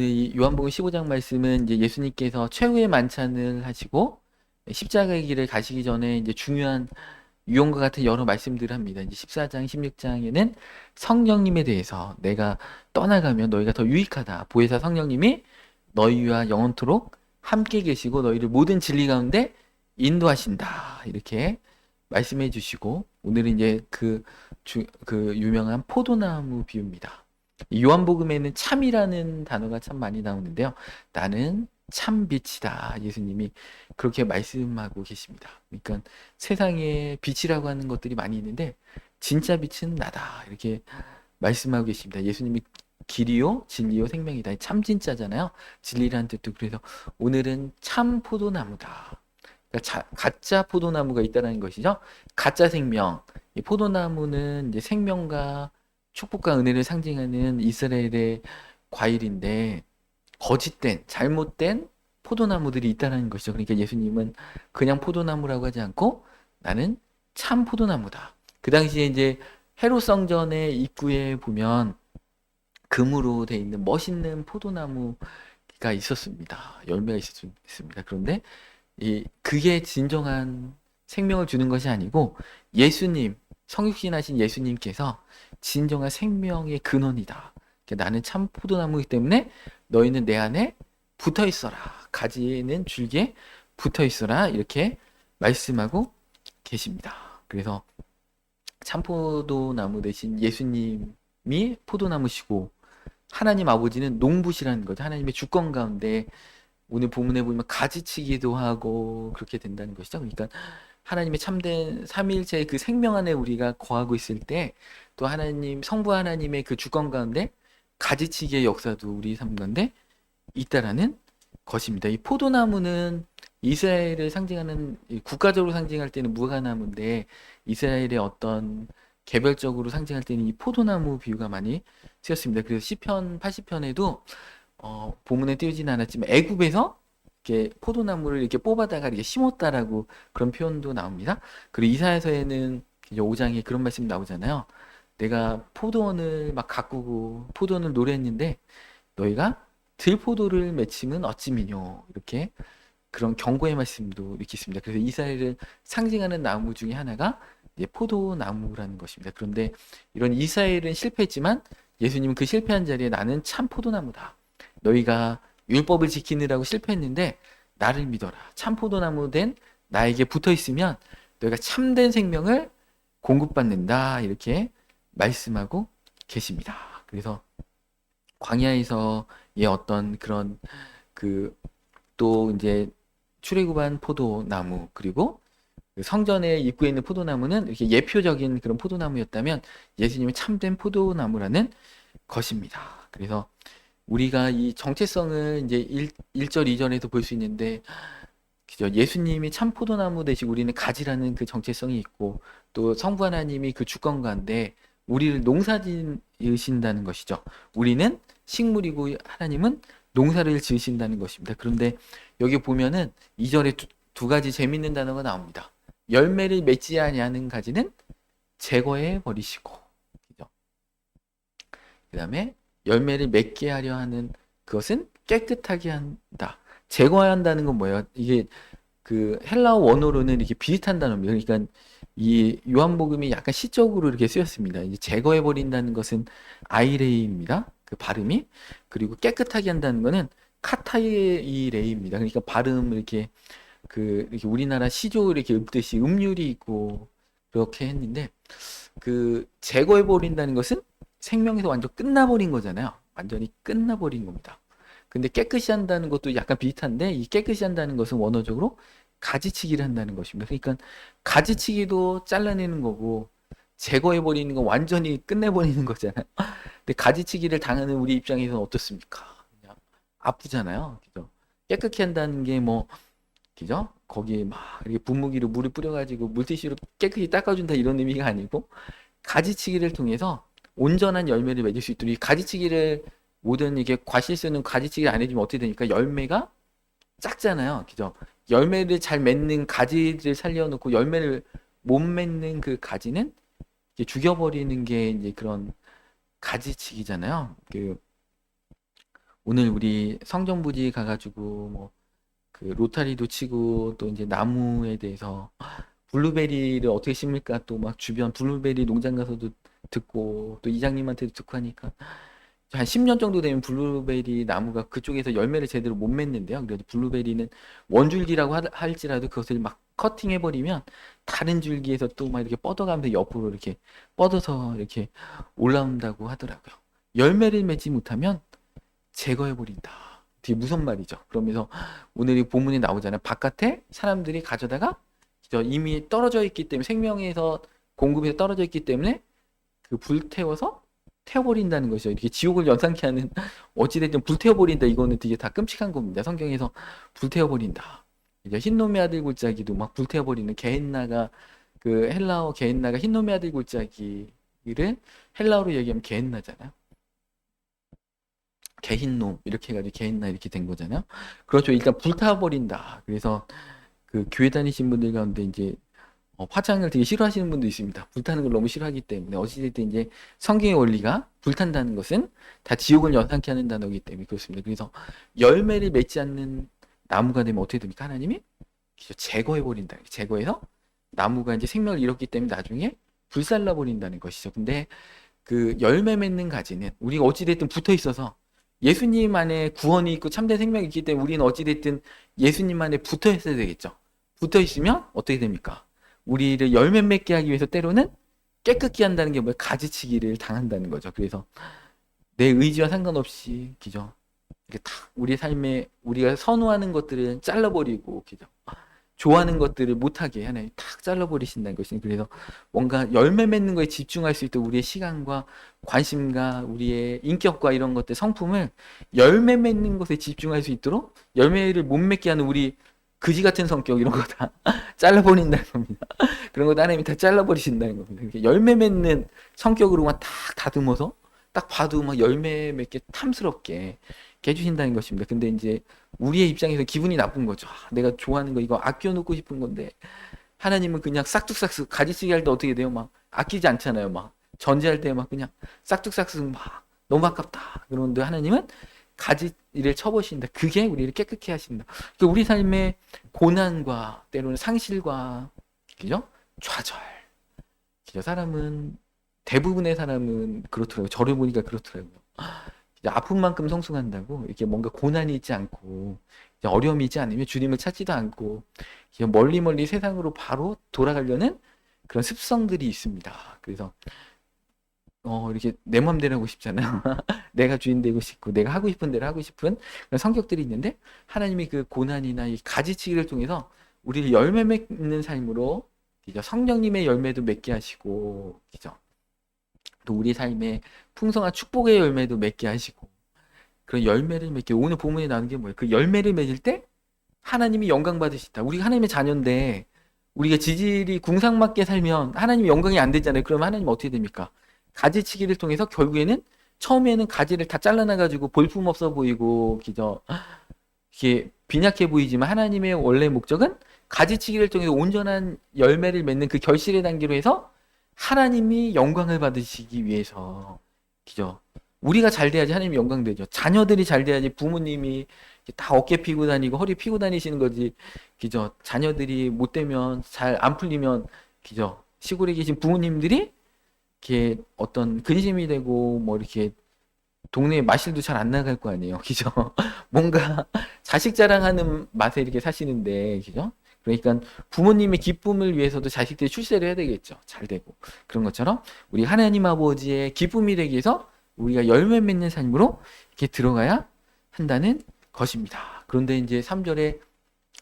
이 요한복음 15장 말씀은 이제 예수님께서 최후의 만찬을 하시고 십자가의 길을 가시기 전에 이제 중요한 유언과 같은 여러 말씀들을 합니다. 이제 14장, 16장에는 성령님에 대해서 내가 떠나가면 너희가 더 유익하다. 보혜사 성령님이 너희와 영원토록 함께 계시고 너희를 모든 진리 가운데 인도하신다. 이렇게 말씀해 주시고 오늘은 이제 그 유명한 포도나무 비유입니다. 이 요한복음에는 참이라는 단어가 참 많이 나오는데요. 나는 참빛이다. 예수님이 그렇게 말씀하고 계십니다. 그러니까 세상에 빛이라고 하는 것들이 많이 있는데 진짜 빛은 나다. 이렇게 말씀하고 계십니다. 예수님이 길이요, 진리요, 생명이다. 참 진짜잖아요. 진리라는 뜻도 그래서 오늘은 참 포도나무다. 그러니까 가짜 포도나무가 있다는 것이죠. 가짜 생명. 이 포도나무는 이제 생명과 축복과 은혜를 상징하는 이스라엘의 과일인데 거짓된, 잘못된 포도나무들이 있다는 것이죠. 그러니까 예수님은 그냥 포도나무라고 하지 않고 나는 참 포도나무다. 그 당시에 이제 헤롯 성전의 입구에 보면 금으로 돼 있는 멋있는 포도나무가 있었습니다. 열매가 있었습니다. 그런데 그게 진정한 생명을 주는 것이 아니고 예수님, 성육신하신 예수님께서 진정한 생명의 근원이다. 그러니까 나는 참 포도나무이기 때문에 너희는 내 안에 붙어 있어라. 가지는 줄기에 붙어 있어라. 이렇게 말씀하고 계십니다. 그래서 참 포도나무 대신 예수님이 포도나무시고 하나님 아버지는 농부시라는 거죠. 하나님의 주권 가운데 오늘 본문에 보면 가지치기도 하고 그렇게 된다는 것이죠. 그러니까 하나님의 참된 삼위일체의 그 생명 안에 우리가 거하고 있을 때 또 하나님 성부 하나님의 그 주권 가운데 가지치기의 역사도 우리 삶 가운데 있다라는 것입니다. 이 포도나무는 이스라엘을 상징하는 국가적으로 상징할 때는 무화과나무인데 이스라엘의 어떤 개별적으로 상징할 때는 이 포도나무 비유가 많이 쓰였습니다. 그래서 시편 80편에도 본문에 띄우지는 않았지만 애굽에서 이렇게 포도나무를 이렇게 뽑아다가 이렇게 심었다라고 그런 표현도 나옵니다. 그리고 이사야서에는 이제 5장에 그런 말씀 나오잖아요. 내가 포도원을 막 가꾸고 포도원을 노래했는데 너희가 들포도를 맺힘은 어찌미뇨 이렇게 그런 경고의 말씀도 이렇게 있습니다. 그래서 이스라엘을 상징하는 나무 중에 하나가 이제 포도나무라는 것입니다. 그런데 이런 이스라엘은 실패했지만 예수님은 그 실패한 자리에 나는 참 포도나무다. 너희가 율법을 지키느라고 실패했는데 나를 믿어라. 참 포도나무 된 나에게 붙어 있으면 너희가 참된 생명을 공급받는다. 이렇게 말씀하고 계십니다. 그래서 광야에서의 어떤 그런 또 이제 출애굽한 포도나무 그리고 그 성전의 입구에 있는 포도나무는 이렇게 예표적인 그런 포도나무였다면 예수님은 참된 포도나무라는 것입니다. 그래서 우리가 이 정체성을 이제 1절, 2절에서 볼 수 있는데 그죠? 예수님이 참 포도나무 되시고 우리는 가지라는 그 정체성이 있고 또 성부 하나님이 그 주권가인데 우리를 농사 지으신다는 것이죠. 우리는 식물이고 하나님은 농사를 지으신다는 것입니다. 그런데 여기 보면은 2절에 두 가지 재밌는 단어가 나옵니다. 열매를 맺지 아니하는 가지는 제거해 버리시고 그죠? 그다음에 열매를 맺게 하려 하는 그것은 깨끗하게 한다. 제거한다는 건 뭐예요? 이게 그 헬라어 원어로는 이렇게 비슷한 단어입니다. 그러니까 이 요한복음이 약간 시적으로 이렇게 쓰였습니다. 이제 제거해 버린다는 것은 아이레이입니다. 그 발음이 그리고 깨끗하게 한다는 것은 카타이레이입니다. 그러니까 발음을 이렇게 우리나라 시조 이렇게 읊듯이 음률이 있고 그렇게 했는데 그 제거해 버린다는 것은 생명에서 완전 끝나버린 거잖아요. 완전히 끝나버린 겁니다. 근데 깨끗이 한다는 것도 약간 비슷한데 이 깨끗이 한다는 것은 원어적으로 가지치기를 한다는 것입니다. 그러니까 가지치기도 잘라내는 거고 제거해 버리는 건 완전히 끝내버리는 거잖아요. 근데 가지치기를 당하는 우리 입장에서는 어떻습니까? 그냥 아프잖아요. 그죠? 깨끗이 한다는 게 뭐 그죠? 거기에 막 이렇게 분무기로 물을 뿌려가지고 물티슈로 깨끗이 닦아준다 이런 의미가 아니고 가지치기를 통해서 온전한 열매를 맺을 수 있도록 이 가지치기를 모든 이게 과실수는 가지치기를 안 해주면 어떻게 되니까 열매가 작잖아요. 그죠? 열매를 잘 맺는 가지를 살려놓고 열매를 못 맺는 그 가지는 이제 죽여버리는 게 이제 그런 가지치기잖아요. 오늘 우리 성전부지 가가지고 뭐 그 로타리도 치고 또 이제 나무에 대해서 블루베리를 어떻게 심을까 또 막 주변 블루베리 농장 가서도 듣고 또 이장님한테도 듣고 하니까 한 10년 정도 되면 블루베리 나무가 그쪽에서 열매를 제대로 못 맺는데요. 그래서 블루베리는 원줄기라고 할지라도 그것을 막 커팅해버리면 다른 줄기에서 또 막 이렇게 뻗어가면서 옆으로 이렇게 뻗어서 이렇게 올라온다고 하더라고요. 열매를 맺지 못하면 제거해버린다. 되게 무슨 말이죠. 그러면서 오늘 이 본문에 나오잖아요. 바깥에 사람들이 가져다가 이미 떨어져 있기 때문에 생명에서 공급에서 떨어져 있기 때문에 그 불태워서 태워버린다는 것이죠. 이렇게 지옥을 연상케 하는 어찌됐든 불태워버린다. 이거는 되게 다 끔찍한 겁니다. 성경에서 불태워버린다. 이제 흰놈의 아들 골짜기도 막 불태워버리는 게헨나가 그 헬라어 게헨나가 흰놈의 아들 골짜기를 헬라어로 얘기하면 게헨나잖아요. 개흰놈 이렇게 해가지고 개흰나 이렇게 된 거잖아요. 그렇죠. 일단 불타버린다. 그래서 그 교회 다니신 분들 가운데 이제 화장을 되게 싫어하시는 분도 있습니다. 불타는 걸 너무 싫어하기 때문에 어찌됐든 이제 성경의 원리가 불탄다는 것은 다 지옥을 연상케 하는 단어이기 때문에 그렇습니다. 그래서 열매를 맺지 않는 나무가 되면 어떻게 됩니까? 하나님이 제거해 버린다. 제거해서 나무가 이제 생명을 잃었기 때문에 나중에 불살라 버린다는 것이죠. 근데 그 열매 맺는 가지는 우리가 어찌됐든 붙어 있어서 예수님 안에 구원이 있고 참된 생명이 있기 때문에 우리는 어찌됐든 예수님 안에 붙어 있어야 되겠죠. 붙어 있으면 어떻게 됩니까? 우리를 열매 맺게 하기 위해서 때로는 깨끗게 한다는 게 뭐예요? 가지치기를 당한다는 거죠. 그래서 내 의지와 상관없이 그죠? 이렇게 다 우리 삶에 우리가 선호하는 것들을 잘라버리고 그죠? 좋아하는 것들을 못하게 하나님 탁 잘라버리신다는 것이니 그래서 뭔가 열매 맺는 거에 집중할 수 있도록 우리의 시간과 관심과 우리의 인격과 이런 것들 성품을 열매 맺는 것에 집중할 수 있도록 열매를 못 맺게 하는 우리 그지 같은 성격 이런 거 다 잘라버린다는 겁니다. 그런 거 하나님이 다 잘라버리신다는 겁니다. 이렇게 열매 맺는 성격으로만 탁 다듬어서 딱 봐도 막 열매 맺게 탐스럽게 해주신다는 것입니다. 근데 이제 우리의 입장에서 기분이 나쁜 거죠. 내가 좋아하는 거 이거 아껴놓고 싶은 건데 하나님은 그냥 싹둑싹둑 가지치기 할 때 어떻게 돼요? 막 아끼지 않잖아요. 막 전제할 때 막 그냥 싹둑싹둑 막 너무 아깝다. 그런데 하나님은 가지를 쳐보신다. 그게 우리를 깨끗게 하신다. 그러니까 우리 삶의 고난과 때로는 상실과 그죠? 좌절. 그죠? 사람은 대부분의 사람은 그렇더라고요. 저를 보니까 그렇더라고요. 아픈 만큼 성숙한다고 이렇게 뭔가 고난이 있지 않고 어려움이 있지 않으면 주님을 찾지도 않고 멀리 멀리 세상으로 바로 돌아가려는 그런 습성들이 있습니다. 그래서 이렇게 내 맘대로 하고 싶잖아요. 내가 주인 되고 싶고 내가 하고 싶은 대로 하고 싶은 그런 성격들이 있는데 하나님이 그 고난이나 이 가지치기를 통해서 우리를 열매 맺는 삶으로 성령님의 열매도 맺게 하시고 그죠? 또 우리 삶에 풍성한 축복의 열매도 맺게 하시고 그런 열매를 맺게 오늘 본문에 나오는 게 뭐예요? 그 열매를 맺을 때 하나님이 영광 받으시다. 우리가 하나님의 자녀인데 우리가 지질이 궁상맞게 살면 하나님이 영광이 안 되잖아요. 그러면 하나님 어떻게 됩니까? 가지치기를 통해서 결국에는 처음에는 가지를 다 잘라놔가지고 볼품없어 보이고 그저 이게 빈약해 보이지만 하나님의 원래 목적은 가지치기를 통해서 온전한 열매를 맺는 그 결실의 단계로 해서 하나님이 영광을 받으시기 위해서 그죠? 우리가 잘 돼야지 하나님이 영광 되죠. 자녀들이 잘 돼야지 부모님이 다 어깨 피고 다니고 허리 피고 다니시는 거지. 그죠? 자녀들이 못 되면 잘 안 풀리면 그죠? 시골에 계신 부모님들이 이렇게 어떤 근심이 되고 뭐 이렇게 동네에 마실도 잘 안 나갈 거 아니에요. 그죠? 뭔가 자식 자랑하는 맛에 이렇게 사시는데 그죠? 그러니까 부모님의 기쁨을 위해서도 자식들이 출세를 해야 되겠죠. 잘 되고. 그런 것처럼 우리 하나님 아버지의 기쁨이 되기 위해서 우리가 열매 맺는 삶으로 이렇게 들어가야 한다는 것입니다. 그런데 이제 3절에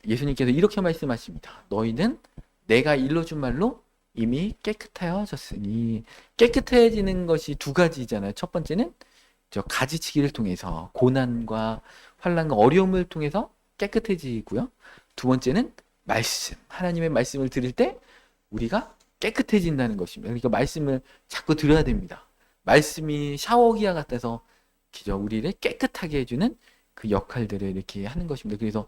예수님께서 이렇게 말씀하십니다. 너희는 내가 일러준 말로 이미 깨끗하여졌으니 깨끗해지는 것이 두 가지잖아요. 첫 번째는 저 가지치기를 통해서 고난과 환난과 어려움을 통해서 깨끗해지고요. 두 번째는 말씀, 하나님의 말씀을 들을 때 우리가 깨끗해진다는 것입니다. 그러니까 말씀을 자꾸 들어야 됩니다. 말씀이 샤워기와 같아서 기저 우리를 깨끗하게 해주는 그 역할들을 이렇게 하는 것입니다. 그래서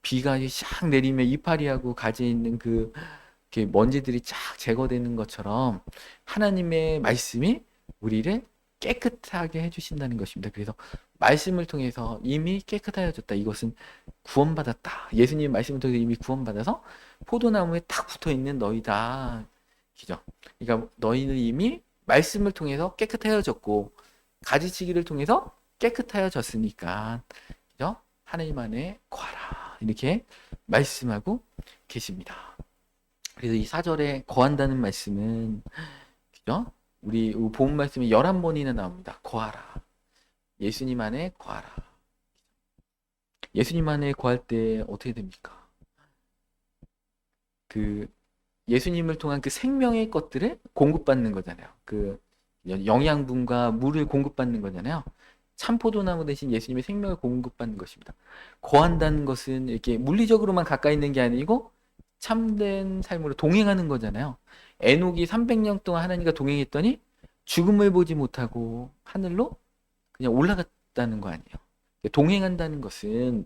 비가 샥 내리면 이파리하고 가지에 있는 그 먼지들이 쫙 제거되는 것처럼 하나님의 말씀이 우리를 깨끗하게 해주신다는 것입니다. 그래서 말씀을 통해서 이미 깨끗하여졌다. 이것은 구원받았다. 예수님 말씀을 통해서 이미 구원받아서 포도나무에 딱 붙어 있는 너희다. 그죠? 그러니까 너희는 이미 말씀을 통해서 깨끗하여졌고 가지치기를 통해서 깨끗하여졌으니까 그죠? 하나님 안에 거하라. 이렇게 말씀하고 계십니다. 그래서 이 4절에 거한다는 말씀은 그죠? 우리 본 말씀이 11번이나 나옵니다. 거하라. 예수님 안에 거하라. 예수님 안에 거할 때 어떻게 됩니까? 그 예수님을 통한 그 생명의 것들을 공급받는 거잖아요. 그 영양분과 물을 공급받는 거잖아요. 참포도나무 대신 예수님의 생명을 공급받는 것입니다. 거한다는 것은 이렇게 물리적으로만 가까이 있는 게 아니고 참된 삶으로 동행하는 거잖아요. 에녹이 300년 동안 하나님과 동행했더니 죽음을 보지 못하고 하늘로 그냥 올라갔다는 거 아니에요. 동행한다는 것은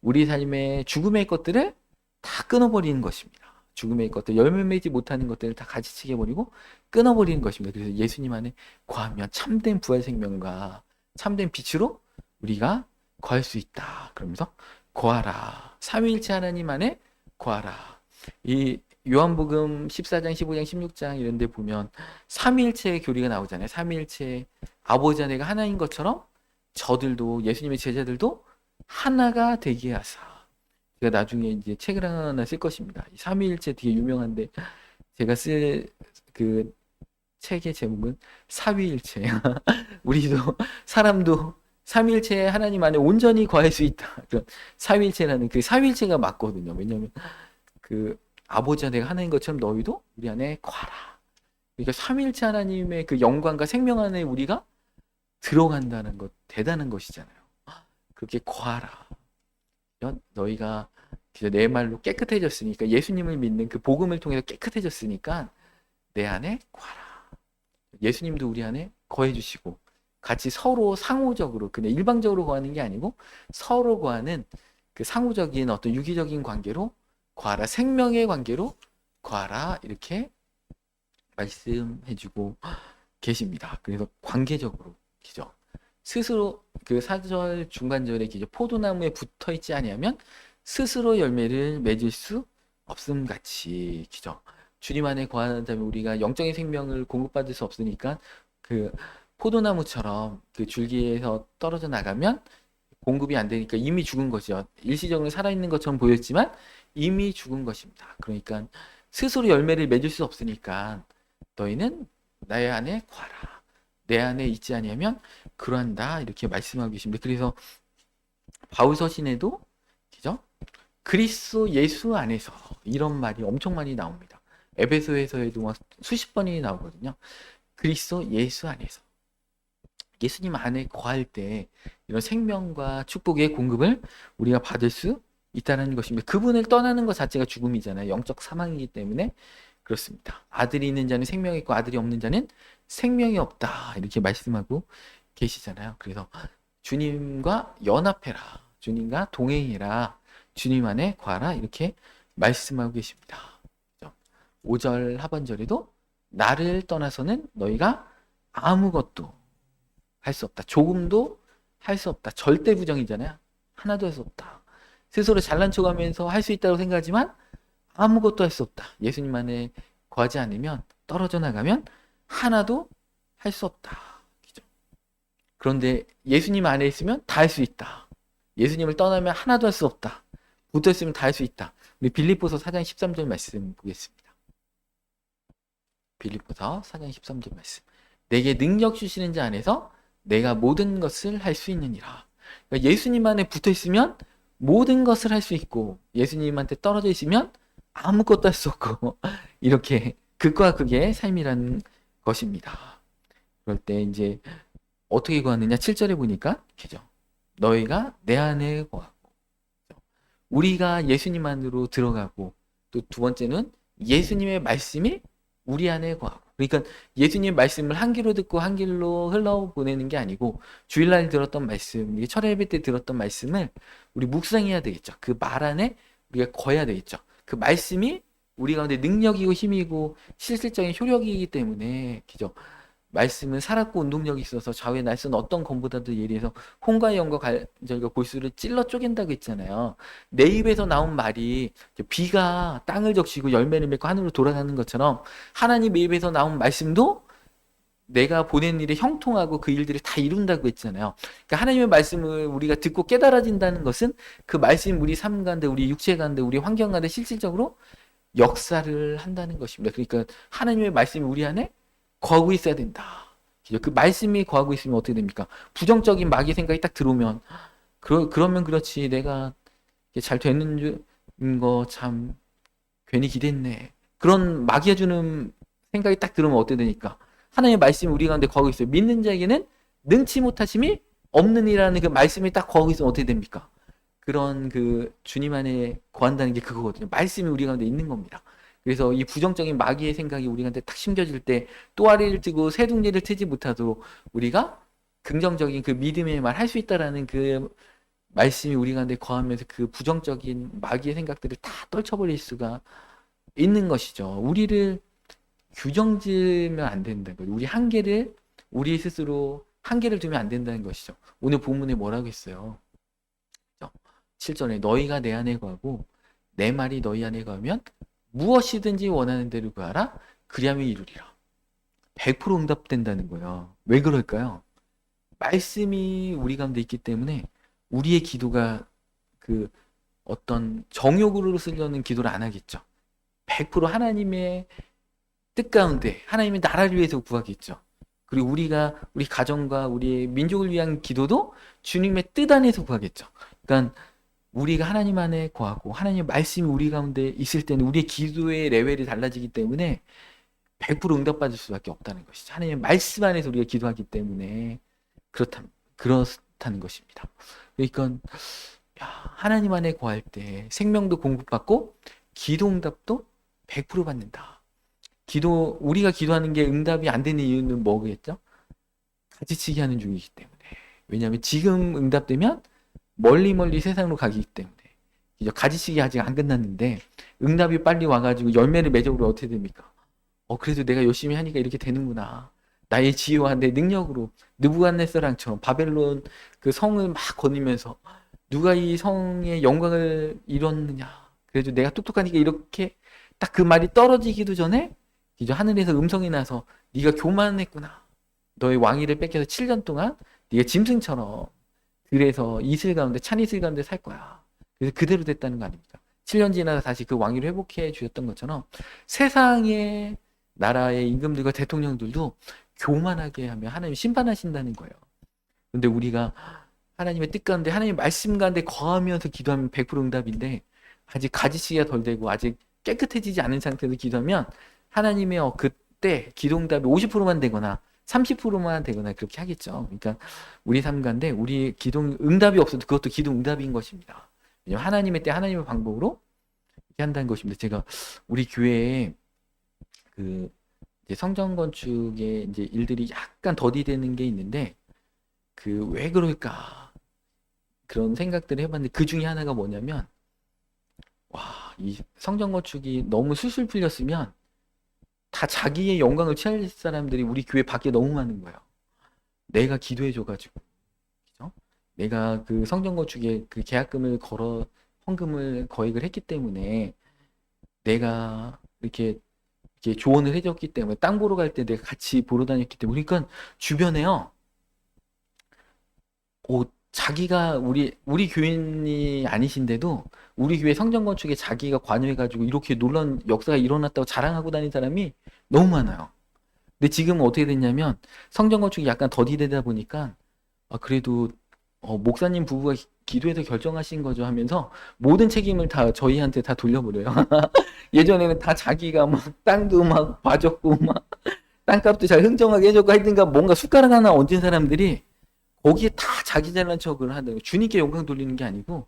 우리 삶의 죽음의 것들을 다 끊어버리는 것입니다. 죽음의 것들, 열매 맺지 못하는 것들을 다 가지치게 버리고 끊어버리는 것입니다. 그래서 예수님 안에 거하면 참된 부활 생명과 참된 빛으로 우리가 거할 수 있다. 그러면서 거하라. 삼위일체 하나님 안에 거하라. 이 요한복음 14장, 15장, 16장 이런 데 보면 삼위일체의 교리가 나오잖아요. 삼위일체 아버지 하나가 하나인 것처럼 저들도 예수님의 제자들도 하나가 되게 하사. 제가 나중에 이제 책을 하나 쓸 것입니다. 이 삼위일체 되게 유명한데 제가 쓸 그 책의 제목은 사위일체. 우리도 사람도 삼위일체 하나님 안에 온전히 거할 수 있다. 사위일체라는 그 사위일체가 맞거든요. 왜냐하면 그 아버지 내가 하나인 것처럼 너희도 우리 안에 거하라. 그러니까 삼위일체 하나님의 그 영광과 생명 안에 우리가 들어간다는 것 대단한 것이잖아요. 그렇게 거하라. 너희가 내 말로 깨끗해졌으니까 예수님을 믿는 그 복음을 통해서 깨끗해졌으니까 내 안에 거하라. 예수님도 우리 안에 거해 주시고 같이 서로 상호적으로 그냥 일방적으로 거하는 게 아니고 서로 거하는 그 상호적인 어떤 유기적인 관계로 거하라. 생명의 관계로 거하라. 이렇게 말씀해주고 계십니다. 그래서 관계적으로 기죠. 스스로 그 4절 중간절에 기죠. 포도나무에 붙어 있지 아니하면 스스로 열매를 맺을 수 없음 같이 기죠. 주님 안에 거한다면 우리가 영적인 생명을 공급받을 수 없으니까 그 포도나무처럼 그 줄기에서 떨어져 나가면 공급이 안 되니까 이미 죽은 거죠. 일시적으로 살아있는 것처럼 보였지만 이미 죽은 것입니다. 그러니까 스스로 열매를 맺을 수 없으니까 너희는 나의 안에 거하라. 내 안에 있지 아니하면 그러한다. 이렇게 말씀하고 계십니다. 그래서 바울 서신에도 그죠? 그리스도 예수 안에서 이런 말이 엄청 많이 나옵니다. 에베소에서에도 수십 번이 나오거든요. 그리스도 예수 안에서 예수님 안에 거할 때 이런 생명과 축복의 공급을 우리가 받을 수 있다는 것입니다. 그분을 떠나는 것 자체가 죽음이잖아요. 영적 사망이기 때문에 그렇습니다. 아들이 있는 자는 생명이 있고 아들이 없는 자는 생명이 없다. 이렇게 말씀하고 계시잖아요. 그래서 주님과 연합해라. 주님과 동행해라. 주님 안에 거하라. 이렇게 말씀하고 계십니다. 5절 하반절에도 나를 떠나서는 너희가 아무것도 할 수 없다. 조금도 할 수 없다. 절대 부정이잖아요. 하나도 할 수 없다. 스스로 잘난 척하면서 할 수 있다고 생각하지만 아무것도 할 수 없다. 예수님 안에 거하지 않으면 떨어져 나가면 하나도 할 수 없다. 그런데 예수님 안에 있으면 다 할 수 있다. 예수님을 떠나면 하나도 할 수 없다. 붙어 있으면 다 할 수 있다. 우리 빌립보서 4장 13절 말씀 보겠습니다. 빌립보서 4장 13절 말씀. 내게 능력 주시는 자 안에서 내가 모든 것을 할 수 있느니라. 그러니까 예수님 안에 붙어 있으면 모든 것을 할 수 있고 예수님한테 떨어져 있으면 아무것도 할 수 없고 이렇게 극과 극의 삶이라는 것입니다. 그럴 때 이제 어떻게 구하느냐? 7절에 보니까 그죠? 너희가 내 안에 거하고 우리가 예수님 안으로 들어가고 또 두 번째는 예수님의 말씀이 우리 안에 거하고 그러니까 예수님 말씀을 한 귀로 듣고 한 귀로 흘러보내는 게 아니고 주일날 들었던 말씀, 철야 예배 때 들었던 말씀을 우리 묵상해야 되겠죠. 그 말 안에 우리가 거해야 되겠죠. 그 말씀이 우리 가운데 능력이고 힘이고 실질적인 효력이기 때문에 그죠? 말씀은 살았고 운동력이 있어서 좌우의 날선 어떤 검보다도 예리해서 홍과 영과 저희가 골수를 찔러 쪼갠다고 했잖아요. 내 입에서 나온 말이 비가 땅을 적시고 열매를 맺고 하늘로 돌아가는 것처럼 하나님의 입에서 나온 말씀도 내가 보낸 일에 형통하고 그 일들을 다 이룬다고 했잖아요. 그러니까 하나님의 말씀을 우리가 듣고 깨달아진다는 것은 그 말씀 우리 삶 가운데, 우리 육체 가운데, 우리 환경 가운데 실질적으로 역사를 한다는 것입니다. 그러니까 하나님의 말씀이 우리 안에 거하고 있어야 된다. 그 말씀이 거하고 있으면 어떻게 됩니까? 부정적인 마귀의 생각이 딱 들어오면 그러면 그렇지 내가 잘 되는 거 참 괜히 기대했네. 그런 마귀가 주는 생각이 딱 들으면 어떻게 되니까? 하나님의 말씀이 우리 가운데 거하고 있어요. 믿는 자에게는 능치 못하심이 없는 이라는 그 말씀이 딱 거하고 있으면 어떻게 됩니까? 그런 그 주님 안에 거한다는 게 그거거든요. 말씀이 우리 가운데 있는 겁니다. 그래서 이 부정적인 마귀의 생각이 우리 가운데 딱 심겨질 때 또아리를 뜨고 새둥지를 트지 못하도록 우리가 긍정적인 그 믿음의 말 할 수 있다라는 그 말씀이 우리 가운데 거하면서 그 부정적인 마귀의 생각들을 다 떨쳐버릴 수가 있는 것이죠. 우리를 규정지으면 안 된다는 거예요. 우리 한계를 우리 스스로 한계를 두면 안 된다는 것이죠. 오늘 본문에 뭐라고 했어요? 7절에 너희가 내 안에 거하고 내 말이 너희 안에 거하면 무엇이든지 원하는 대로 구하라 그리하면 이루리라. 100% 응답된다는 거예요. 왜 그럴까요? 말씀이 우리 가운데 있기 때문에 우리의 기도가 그 어떤 정욕으로 쓰려는 기도를 안 하겠죠. 100% 하나님의 뜻 가운데 하나님의 나라를 위해서 구하겠죠. 그리고 우리가 우리 가정과 우리의 민족을 위한 기도도 주님의 뜻 안에서 구하겠죠. 그러니까 우리가 하나님 안에 거하고 하나님의 말씀이 우리 가운데 있을 때는 우리의 기도의 레벨이 달라지기 때문에 100% 응답받을 수밖에 없다는 것이죠. 하나님의 말씀 안에서 우리가 기도하기 때문에 그렇다는 것입니다. 그러니까 하나님 안에 거할 때 생명도 공급받고 기도 응답도 100% 받는다. 우리가 기도하는 게 응답이 안 되는 이유는 뭐겠죠? 가지치기 하는 중이기 때문에. 왜냐하면 지금 응답되면 멀리 세상으로 가기 때문에. 가지치기 아직 안 끝났는데 응답이 빨리 와가지고 열매를 맺어보면 어떻게 됩니까? 그래도 내가 열심히 하니까 이렇게 되는구나. 나의 지혜와 내 능력으로 느부갓네살처럼 바벨론 그 성을 막 거니면서 누가 이 성의 영광을 이뤘느냐. 그래도 내가 똑똑하니까 이렇게 딱 그 말이 떨어지기도 전에 이제 하늘에서 음성이 나서 네가 교만했구나. 너의 왕위를 뺏겨서 7년 동안 네가 짐승처럼 그래서 이슬 가운데 찬 이슬 가운데 살 거야. 그래서 그대로 됐다는 거 아닙니까? 7년 지나서 다시 그 왕위를 회복해 주셨던 것처럼 세상의 나라의 임금들과 대통령들도 교만하게 하면 하나님 심판하신다는 거예요. 근데 우리가 하나님의 뜻 가운데 하나님의 말씀 가운데 거하면서 기도하면 100% 응답인데 아직 가지치기가 덜 되고 아직 깨끗해지지 않은 상태에서 기도하면 하나님의 그때 기도 응답이 50%만 되거나 30%만 되거나 그렇게 하겠죠. 그러니까 우리 삶 가운데 우리 기도 응답이 없어도 그것도 기도 응답인 것입니다. 왜냐하면 하나님의 때 하나님의 방법으로 이렇게 한다는 것입니다. 제가 우리 교회에 그 이제 성전 건축의 이제 일들이 약간 더디되는 게 있는데 그 왜 그럴까 그런 생각들을 해봤는데 그 중에 하나가 뭐냐면 이 성전 건축이 너무 술술 풀렸으면 다 자기의 영광을 취할 사람들이 우리 교회 밖에 너무 많은 거예요. 내가 기도해줘가지고, 그죠? 내가 그 성전 건축에 그 계약금을 헌금을 거액을 했기 때문에 내가 이렇게 조언을 해줬기 때문에 땅 보러 갈 때 내가 같이 보러 다녔기 때문에 그러니까 주변에요. 자기가 우리 교인이 아니신데도 우리 교회 성전 건축에 자기가 관여해가지고 이렇게 놀라운 역사가 일어났다고 자랑하고 다니는 사람이 너무 많아요. 근데 지금은 어떻게 됐냐면 성전 건축이 약간 더디되다 보니까 그래도 목사님 부부가 기도해서 결정하신 거죠 하면서 모든 책임을 다 저희한테 다 돌려버려요. 예전에는 다 자기가 막 땅도 막 봐줬고 막 땅값도 잘 흥정하게 해줬고 하여튼가 뭔가 숟가락 하나 얹은 사람들이 거기에 다 자기 잘난 척을 하는 주님께 영광 돌리는 게 아니고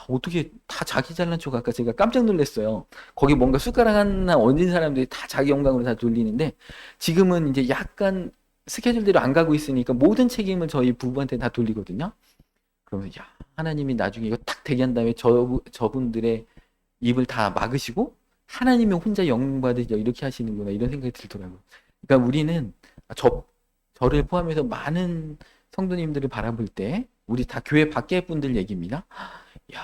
어떻게 다 자기 잘난 척 할까 제가 깜짝 놀랐어요. 거기 뭔가 숟가락 하나 얹은 사람들이 다 자기 영광으로 다 돌리는데 지금은 이제 약간 스케줄대로 안 가고 있으니까 모든 책임을 저희 부부한테 다 돌리거든요. 그러면 하나님이 나중에 이거 딱 되게 한 다음에 저분들의 입을 다 막으시고 하나님이 혼자 영광 받으시죠 이렇게 하시는구나 이런 생각이 들더라고요. 그러니까 우리는 저를 포함해서 많은 성도님들을 바라볼 때 우리 다 교회 밖의 분들 얘기입니다. 야,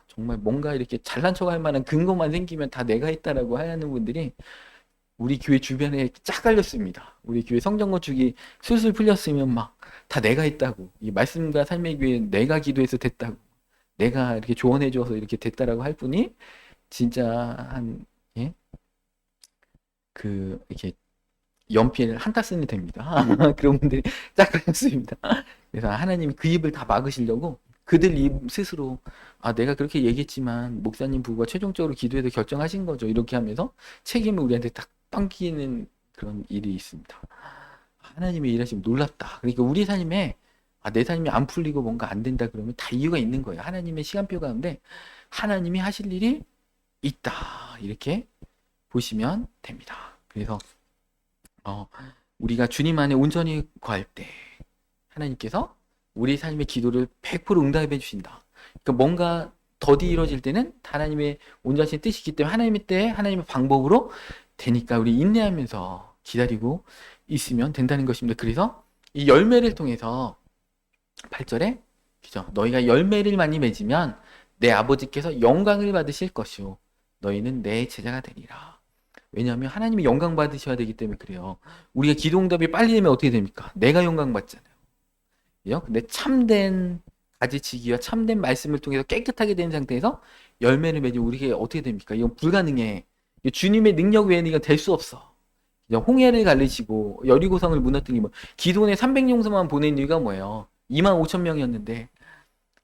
정말 뭔가 이렇게 잘난 척할 만한 근거만 생기면 다 내가 했다라고 하는 분들이 우리 교회 주변에 쫙 깔렸습니다. 우리 교회 성전 건축이 술술 풀렸으면 막 다 내가 했다고. 이 말씀과 삶의 교회 내가 기도해서 됐다고. 내가 이렇게 조언해 줘서 이렇게 됐다라고 할 분이 진짜 한 예? 이렇게 연필 한 타슨이 됩니다. 그런 분들이 쫙 깔렸습니다. 그래서 하나님이 그 입을 다 막으시려고 그들 입 스스로 내가 그렇게 얘기했지만 목사님 부부가 최종적으로 기도해서 결정하신 거죠. 이렇게 하면서 책임을 우리한테 딱 떠끼는 그런 일이 있습니다. 하나님의 일하시면 놀랍다. 그러니까 우리 삶에 내 삶이 안 풀리고 뭔가 안 된다 그러면 다 이유가 있는 거예요. 하나님의 시간표 가운데 하나님이 하실 일이 있다. 이렇게 보시면 됩니다. 그래서 우리가 주님 안에 온전히 거할 때 하나님께서 우리 삶의 기도를 100% 응답해 주신다. 그러니까 뭔가 더디 이루어질 때는 하나님의 온전하신 뜻이기 때문에 하나님의 때에 하나님의 방법으로 되니까 우리 인내하면서 기다리고 있으면 된다는 것입니다. 그래서 이 열매를 통해서 8절에 그죠? 너희가 열매를 많이 맺으면 내 아버지께서 영광을 받으실 것이요 너희는 내 제자가 되리라. 왜냐하면 하나님이 영광 받으셔야 되기 때문에 그래요. 우리가 기도 응답이 빨리 되면 어떻게 됩니까? 내가 영광 받잖아요. 그죠? 근데 참된 가지치기와 참된 말씀을 통해서 깨끗하게 된 상태에서 열매를 맺으면 우리가 어떻게 됩니까? 이건 불가능해. 주님의 능력 외에는 이건 될 수 없어. 홍해를 가르시고 여리고성을 무너뜨리고 기도원에 300용사만 보낸 이유가 뭐예요? 25,000명이었는데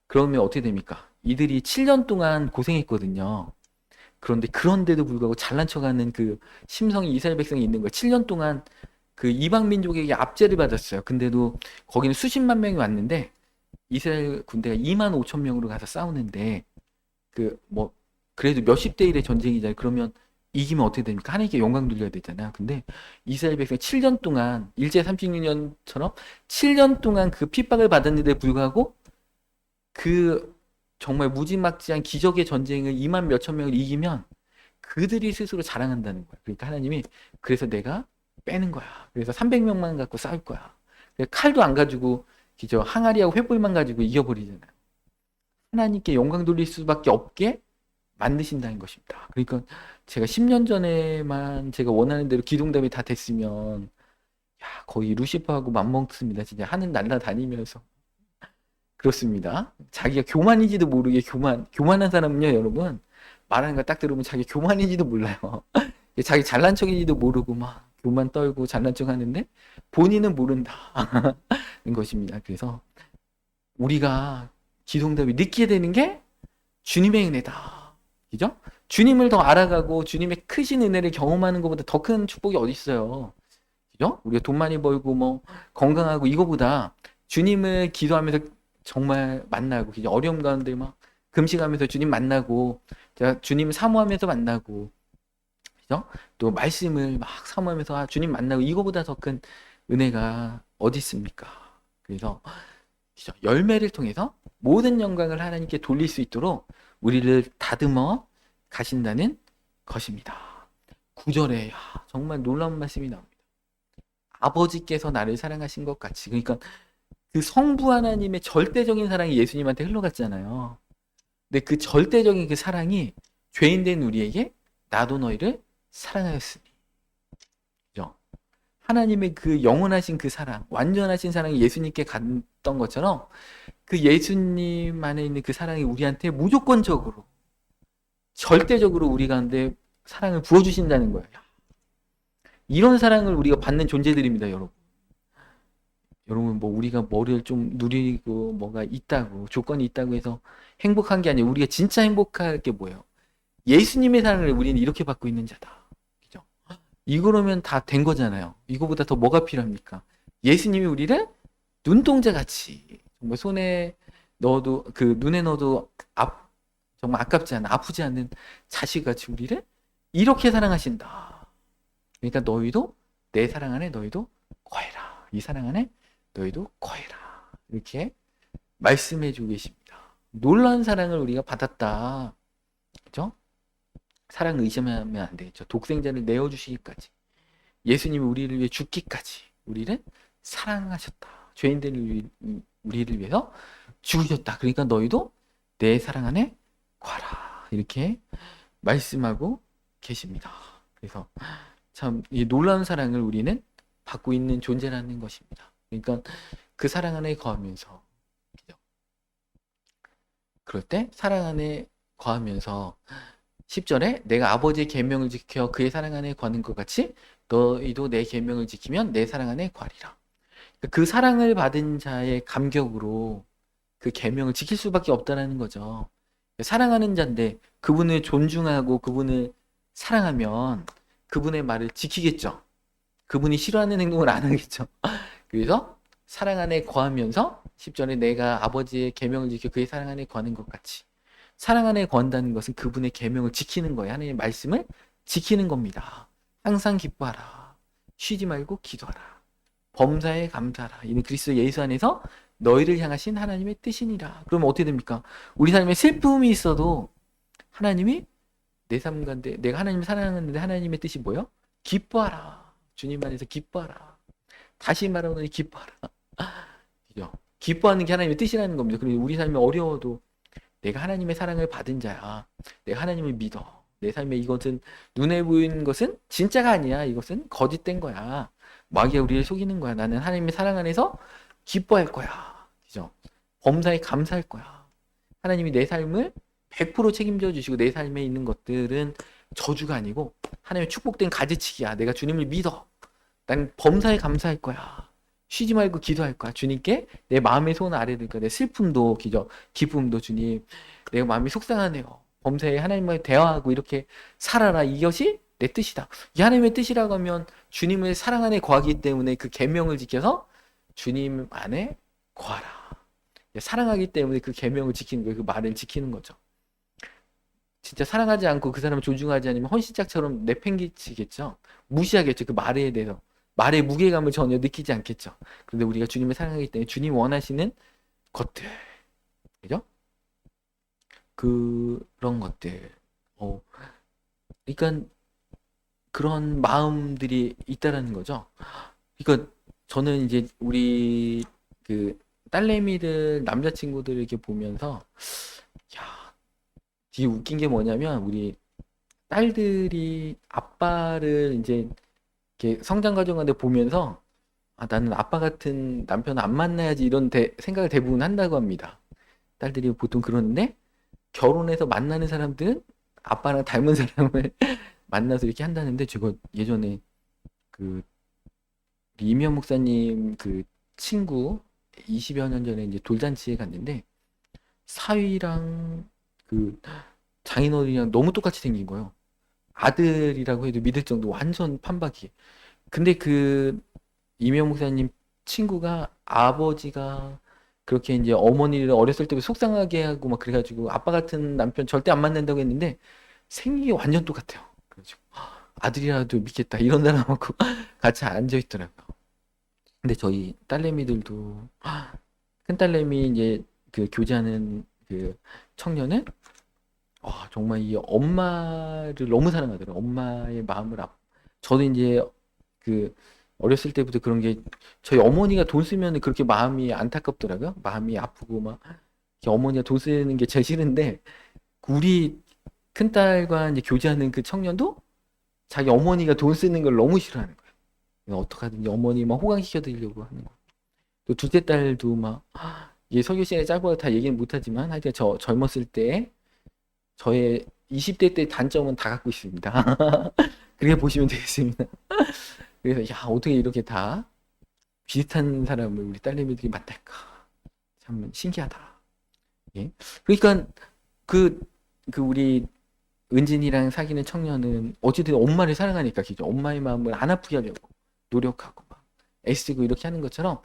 그러면 어떻게 됩니까? 이들이 7년 동안 고생했거든요. 그런데도 불구하고 잘난 척하는 그 심성이 이스라엘 백성이 있는 거예요. 7년 동안 그 이방 민족에게 압제를 받았어요. 근데도 거기는 수십만 명이 왔는데 이스라엘 군대가 25,000명으로 가서 싸우는데 그래도 몇십 대 1의 전쟁이잖아요. 그러면 이기면 어떻게 됩니까? 하나님께 영광 돌려야 되잖아요. 근데 이스라엘 백성이 7년 동안 일제 36년처럼 7년 동안 그 핍박을 받았는데 불구하고 그 정말 무지막지한 기적의 전쟁을 2만 몇천 명을 이기면 그들이 스스로 자랑한다는 거야. 그러니까 하나님이 그래서 내가 빼는 거야. 그래서 300명만 갖고 싸울 거야. 칼도 안 가지고 그저 항아리하고 횃불만 가지고 이겨버리잖아요. 하나님께 영광 돌릴 수밖에 없게 만드신다는 것입니다. 그러니까 제가 10년 전에만 제가 원하는 대로 기도응답이 다 됐으면 거의 루시퍼하고 맞먹습니다. 진짜 하늘 날아다니면서 그렇습니다. 자기가 교만인지도 모르게 교만한 사람은요, 여러분 말하는 거 딱 들으면 자기 교만인지도 몰라요. 자기 잘난 척인지도 모르고 막 교만 떨고 잘난 척 하는데 본인은 모른다. 는 것입니다. 그래서 우리가 기도응답이 늦게 되는 게 주님의 은혜다. 그죠? 주님을 더 알아가고 주님의 크신 은혜를 경험하는 것보다 더 큰 축복이 어디 있어요. 그죠? 우리가 돈 많이 벌고 뭐 건강하고 이거보다 주님을 기도하면서 정말 만나고 그죠? 어려움 가운데 막 금식하면서 주님 만나고 주님 사모하면서 만나고 그죠? 또 말씀을 막 사모하면서 주님 만나고 이거보다 더 큰 은혜가 어디 있습니까? 그래서 그죠? 열매를 통해서 모든 영광을 하나님께 돌릴 수 있도록 우리를 다듬어 가신다는 것입니다. 9절에 정말 놀라운 말씀이 나옵니다. 아버지께서 나를 사랑하신 것 같이. 그러니까 그 성부 하나님의 절대적인 사랑이 예수님한테 흘러갔잖아요. 근데 그 절대적인 그 사랑이 죄인된 우리에게 나도 너희를 사랑하였으니. 그죠? 하나님의 그 영원하신 그 사랑, 완전하신 사랑이 예수님께 갔던 것처럼 그 예수님 안에 있는 그 사랑이 우리한테 무조건적으로 절대적으로 우리 가운데 사랑을 부어주신다는 거예요. 이런 사랑을 우리가 받는 존재들입니다, 여러분. 여러분 뭐 우리가 뭐를 좀 누리고 뭐가 있다고 조건이 있다고 해서 행복한 게 아니에요. 우리가 진짜 행복할 게 뭐예요? 예수님의 사랑을 우리는 이렇게 받고 있는 자다. 그죠? 이거라면 다 된 거잖아요. 이거보다 더 뭐가 필요합니까? 예수님이 우리를 눈동자 같이 정말 손에 넣어도 그 눈에 넣어도 정말 아깝지 않은 아프지 않는 자식같이 우리를 이렇게 사랑하신다. 그러니까 너희도 내 사랑 안에 너희도 거해라. 이 사랑 안에 너희도 거해라. 이렇게 말씀해 주고 계십니다. 놀라운 사랑을 우리가 받았다. 그죠? 사랑 의심하면 안 되겠죠. 독생자를 내어주시기까지. 예수님이 우리를 위해 죽기까지. 우리를 사랑하셨다. 우리를 위해서 죽으셨다. 그러니까 너희도 내 사랑 안에 거하라. 이렇게 말씀하고 계십니다. 그래서 참 이 놀라운 사랑을 우리는 받고 있는 존재라는 것입니다. 그러니까 그 사랑 안에 거하면서, 그럴 때 사랑 안에 거하면서 10절에 내가 아버지의 계명을 지켜 그의 사랑 안에 거하는 것 같이 너희도 내 계명을 지키면 내 사랑 안에 거하리라. 그 사랑을 받은 자의 감격으로 그 계명을 지킬 수밖에 없다라는 거죠. 사랑하는 자인데 그분을 존중하고 그분을 사랑하면 그분의 말을 지키겠죠. 그분이 싫어하는 행동을 안 하겠죠. 그래서 사랑 안에 거하면서 10절에 내가 아버지의 계명을 지켜 그의 사랑 안에 거하는 것 같이, 사랑 안에 거한다는 것은 그분의 계명을 지키는 거예요. 하나님의 말씀을 지키는 겁니다. 항상 기뻐하라. 쉬지 말고 기도하라. 범사에 감사하라. 이는 그리스도 예수 안에서 너희를 향하신 하나님의 뜻이니라. 그러면 어떻게 됩니까? 우리 삶에 슬픔이 있어도 하나님이 내 삶 가운데 내가 하나님을 사랑하는데 하나님의 뜻이 뭐예요? 기뻐하라. 주님 안에서 기뻐하라. 다시 말하노니 기뻐하라. 그죠? 기뻐하는 게 하나님의 뜻이라는 겁니다. 그리고 우리 삶이 어려워도 내가 하나님의 사랑을 받은 자야. 내가 하나님을 믿어. 내 삶에 이것은 눈에 보이는 것은 진짜가 아니야. 이것은 거짓된 거야. 마귀가 우리를 속이는 거야. 나는 하나님의 사랑 안에서 기뻐할 거야. 그죠? 범사에 감사할 거야. 하나님이 내 삶을 100% 책임져 주시고 내 삶에 있는 것들은 저주가 아니고 하나님의 축복된 가지치기야. 내가 주님을 믿어. 난 범사에 감사할 거야. 쉬지 말고 기도할 거야. 주님께 내 마음의 손 아래둘 거야. 내 슬픔도 기죠. 기쁨도 주님. 내가 마음이 속상하네요. 범사에 하나님과 대화하고 이렇게 살아라. 이것이 내 뜻이다. 이 하나님의 뜻이라고 하면 주님을 사랑 안에 거하기 때문에 그 계명을 지켜서 주님 안에 거하라. 사랑하기 때문에 그 계명을 지키는 거예요. 그 말을 지키는 거죠. 진짜 사랑하지 않고 그 사람을 존중하지 않으면 헌신짝처럼 내팽개치겠죠. 무시하겠죠. 그 말에 대해서. 말의 무게감을 전혀 느끼지 않겠죠. 그런데 우리가 주님을 사랑하기 때문에 주님 원하시는 것들, 그죠? 그런 것들. 그러니까 그런 마음들이 있다라는 거죠. 그러니까 저는 이제 우리 그 딸내미들 남자친구들 이렇게 보면서 야, 되게 웃긴 게 뭐냐면 우리 딸들이 아빠를 이제 이렇게 성장 과정을 보면서 나는 아빠 같은 남편 안 만나야지 이런 생각을 대부분 한다고 합니다. 딸들이 보통 그러는데 결혼해서 만나는 사람들은 아빠랑 닮은 사람을 만나서 이렇게 한다는데 제가 예전에 그 이면 목사님 그 친구 20여 년 전에 이제 돌잔치에 갔는데 사위랑 그 장인어른이랑 너무 똑같이 생긴 거예요. 아들이라고 해도 믿을 정도 완전 판박이. 근데 그 이면 목사님 친구가 아버지가 그렇게 이제 어머니를 어렸을 때부터 속상하게 하고 막 그래가지고 아빠 같은 남편 절대 안 만난다고 했는데 생긴 게 완전 똑같아요. 그래가지고 아들이라도 믿겠다 이런 사람하고 같이 앉아 있더라고요. 근데 저희 딸내미들도 큰 딸내미 이제 그 교제하는 그 청년은 정말 이 엄마를 너무 사랑하더라고요. 엄마의 마음을 저도 이제 그 어렸을 때부터 그런 게 저희 어머니가 돈 쓰면 그렇게 마음이 안타깝더라고요. 마음이 아프고 막 어머니가 돈 쓰는 게 제일 싫은데 우리 큰딸과 이제 교제하는 그 청년도 자기 어머니가 돈 쓰는 걸 너무 싫어하는 거예요. 어떡하든지 어머니 막 호강시켜 드리려고 하는 거. 또 둘째 딸도 막 이게 설교 시간에 짧아서 다 얘기는 못하지만 하여튼 저 젊었을 때 저의 20대 때 단점은 다 갖고 있습니다. 그렇게 보시면 되겠습니다. 그래서 어떻게 이렇게 다 비슷한 사람을 우리 딸내미들이 만날까? 참 신기하다. 예? 그러니까 그 우리 은진이랑 사귀는 청년은 어쨌든 엄마를 사랑하니까 그죠? 엄마의 마음을 안 아프게 하려고 노력하고 막 애쓰고 이렇게 하는 것처럼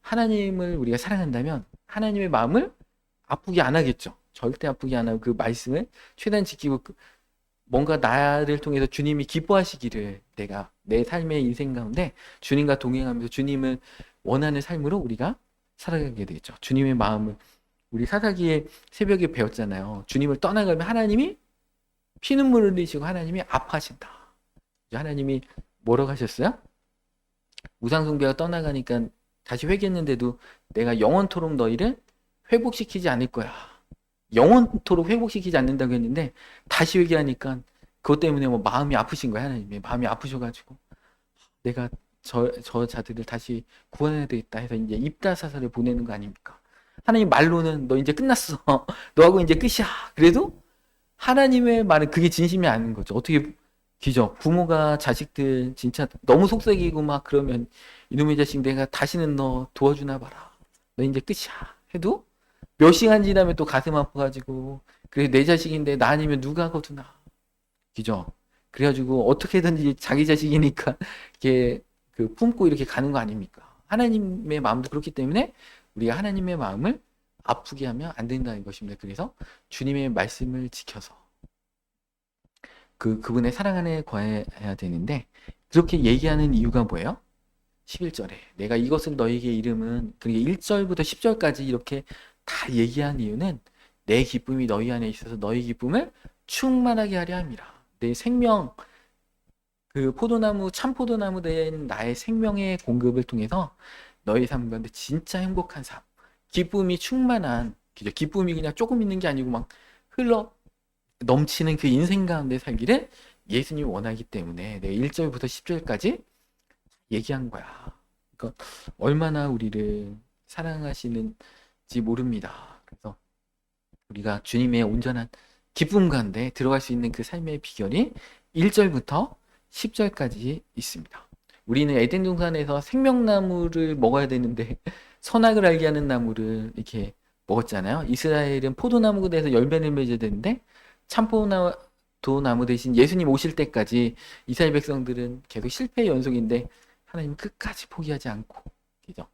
하나님을 우리가 사랑한다면 하나님의 마음을 아프게 안 하겠죠. 절대 아프게 안 하고 그 말씀을 최대한 지키고 뭔가 나를 통해서 주님이 기뻐하시기를 내가 내 삶의 인생 가운데 주님과 동행하면서 주님을 원하는 삶으로 우리가 살아가게 되겠죠. 주님의 마음을 우리 사사기의 새벽에 배웠잖아요. 주님을 떠나가면 하나님이 피눈물을 흘리시고 하나님이 아파하신다. 하나님이 뭐라고 하셨어요? 우상숭배가 떠나가니까 다시 회개했는데도 내가 영원토록 너희를 회복시키지 않을 거야. 영원토록 회복시키지 않는다고 했는데 다시 회개하니까 그것 때문에 뭐 마음이 아프신 거야. 하나님이 마음이 아프셔가지고 내가 저 자들을 다시 구원해야 되겠다 해서 이제 입다사사를 보내는 거 아닙니까? 하나님 말로는 너 이제 끝났어. 너하고 이제 끝이야. 그래도 하나님의 말은 그게 진심이 아닌 거죠. 어떻게 기죠? 부모가 자식들 진짜 너무 속삭이고 막 그러면 이놈의 자식 내가 다시는 너 도와주나 봐라. 너 이제 끝이야. 해도 몇 시간 지나면 또 가슴 아파가지고 그래 내 자식인데 나 아니면 누가 거두나. 그죠? 그래가지고 어떻게든지 자기 자식이니까 이렇게 그 품고 이렇게 가는 거 아닙니까? 하나님의 마음도 그렇기 때문에 우리가 하나님의 마음을 아프게 하면 안 된다는 것입니다. 그래서 주님의 말씀을 지켜서 그분의 사랑 안에 거해야 되는데 그렇게 얘기하는 이유가 뭐예요? 11절에 내가 이것을 너에게 이름은 그러니까 1절부터 10절까지 이렇게 다 얘기한 이유는 내 기쁨이 너희 안에 있어서 너희 기쁨을 충만하게 하려 함이라. 내 생명 그 포도나무 참 포도나무 된 나의 생명의 공급을 통해서 너희 삶 가운데 진짜 행복한 삶, 기쁨이 충만한 그죠? 기쁨이 그냥 조금 있는 게 아니고 막 흘러 넘치는 그 인생 가운데 살기를 예수님이 원하기 때문에 내 1절부터 10절까지 얘기한 거야. 그러니까 얼마나 우리를 사랑하시는지 모릅니다. 그래서 우리가 주님의 온전한 기쁨 가운데 들어갈 수 있는 그 삶의 비결이 1절부터 10절까지 있습니다. 우리는 에덴 동산에서 생명나무를 먹어야 되는데 선악을 알게 하는 나무를 이렇게 먹었잖아요. 이스라엘은 포도나무가 돼서 열매를 맺어야 되는데 참포도나무 대신 예수님 오실 때까지 이스라엘 백성들은 계속 실패의 연속인데 하나님은 끝까지 포기하지 않고 그죠?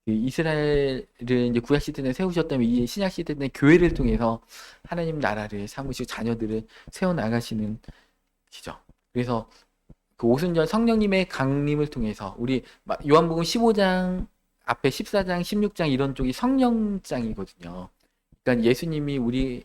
이스라엘을 이제 구약 시대에 세우셨다면 이 신약 시대에 교회를 통해서 하나님 나라를 삼으시고 자녀들을 세워 나가시는 기죠. 그래서 그 오순절 성령님의 강림을 통해서 우리 요한복음 15장 앞에 14장, 16장 이런 쪽이 성령장이거든요. 그러니까 예수님이 우리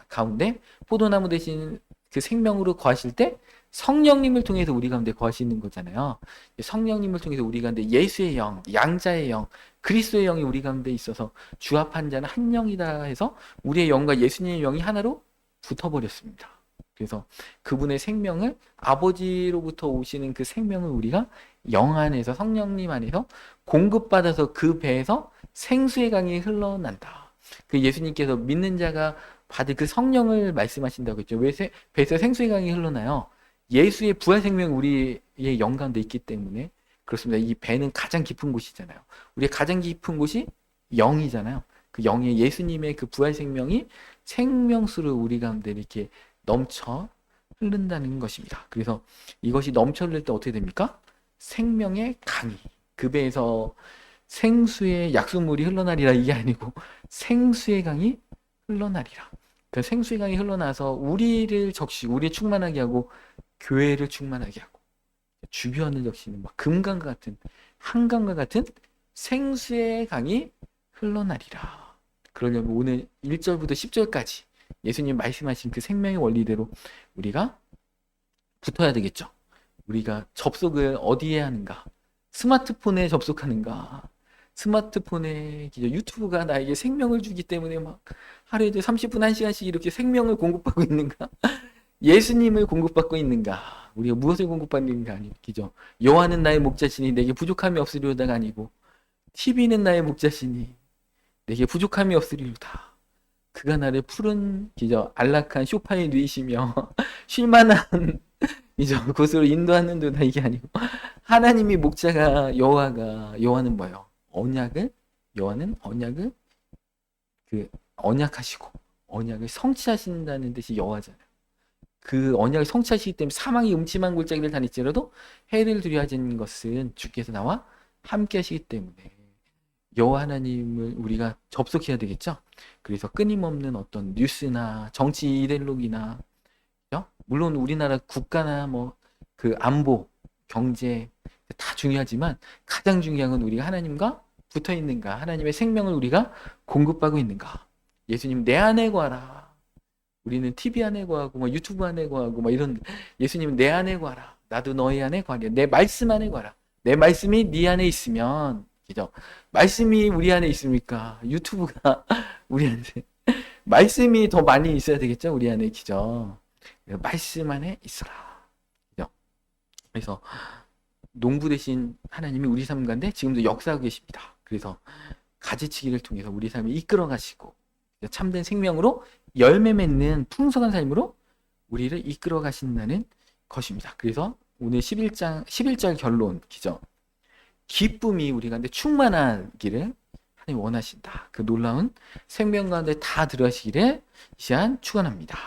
가운데 포도나무 대신 그 생명으로 거하실 때 성령님을 통해서 우리 가운데 거하시는 거잖아요. 성령님을 통해서 우리 가운데 예수의 영, 양자의 영, 그리스도의 영이 우리 가운데 있어서 주합한 자는 한 영이다 해서 우리의 영과 예수님의 영이 하나로 붙어버렸습니다. 그래서 그분의 생명을 아버지로부터 오시는 그 생명을 우리가 영 안에서 성령님 안에서 공급받아서 그 배에서 생수의 강이 흘러난다. 그 예수님께서 믿는 자가 받을 그 성령을 말씀하신다고 했죠. 왜 배에서 생수의 강이 흘러나요? 예수의 부활 생명이 우리의 영 가운데 있기 때문에 그렇습니다. 이 배는 가장 깊은 곳이잖아요. 우리의 가장 깊은 곳이 영이잖아요. 그 영의 예수님의 그 부활 생명이 생명수로 우리 가운데 이렇게 넘쳐 흐른다는 것입니다. 그래서 이것이 넘쳐 흐를 때 어떻게 됩니까? 생명의 강이 그 배에서 생수의 약수물이 흘러나리라 이게 아니고 생수의 강이 흘러나리라. 그 생수의 강이 흘러나서 우리를 적시고 우리를 충만하게 하고 교회를 충만하게 하고 주변을 적시는 막 금강과 같은 한강과 같은 생수의 강이 흘러나리라. 그러려면 오늘 1절부터 10절까지 예수님 말씀하신 그 생명의 원리대로 우리가 붙어야 되겠죠. 우리가 접속을 어디에 하는가? 스마트폰에 접속하는가? 스마트폰에 유튜브가 나에게 생명을 주기 때문에 막 하루에 30분, 1시간씩 이렇게 생명을 공급받고 있는가? 예수님을 공급받고 있는가? 우리가 무엇을 공급받는가 아니죠. 여호와는 나의 목자시니 내게 부족함이 없으리로다가 아니고 TV는 나의 목자시니 내게 부족함이 없으리로다. 그가 나를 푸른 안락한 소파에 누이시며 쉴만한 곳으로 인도하는 도다 이게 아니고 하나님이 목자가 여호와는 뭐예요? 여호와는 언약을 언약하시고 언약을 성취하신다는 뜻이 여호와잖아요. 그 언약을 성취하시기 때문에 사망이 음침한 골짜기를 다닐지라도 해를 두려워하지 않는 것은 주께서 나와 함께 하시기 때문에 여호와 하나님을 우리가 접속해야 되겠죠. 그래서 끊임없는 어떤 뉴스나 정치 이데올로기나 물론 우리나라 국가나 뭐 그 안보, 경제 다 중요하지만 가장 중요한 건 우리가 하나님과 붙어 있는가, 하나님의 생명을 우리가 공급받고 있는가. 예수님 내 안에 거하라. 우리는 TV 안에 거하고 뭐 유튜브 안에 거하고 뭐 이런 예수님은 내 안에 거하라. 나도 너희 안에 거하랴. 내 말씀 안에 거하라. 내 말씀이 네 안에 있으면, 그죠? 말씀이 우리 안에 있습니까? 유튜브가 우리 안에, 말씀이 더 많이 있어야 되겠죠? 우리 안에, 그죠? 말씀 안에 있어라. 그죠? 그래서 농부 대신 하나님이 우리 삶 가운데 지금도 역사하고 계십니다. 그래서 가지치기를 통해서 우리 삶을 이끌어 가시고 참된 생명으로 열매 맺는 풍성한 삶으로 우리를 이끌어 가신다는 것입니다. 그래서 오늘 11절 결론, 기죠? 기쁨이 우리 가운데 충만하기를 하나님 원하신다. 그 놀라운 생명 가운데 다 들어가시기를 이 시간 축원합니다.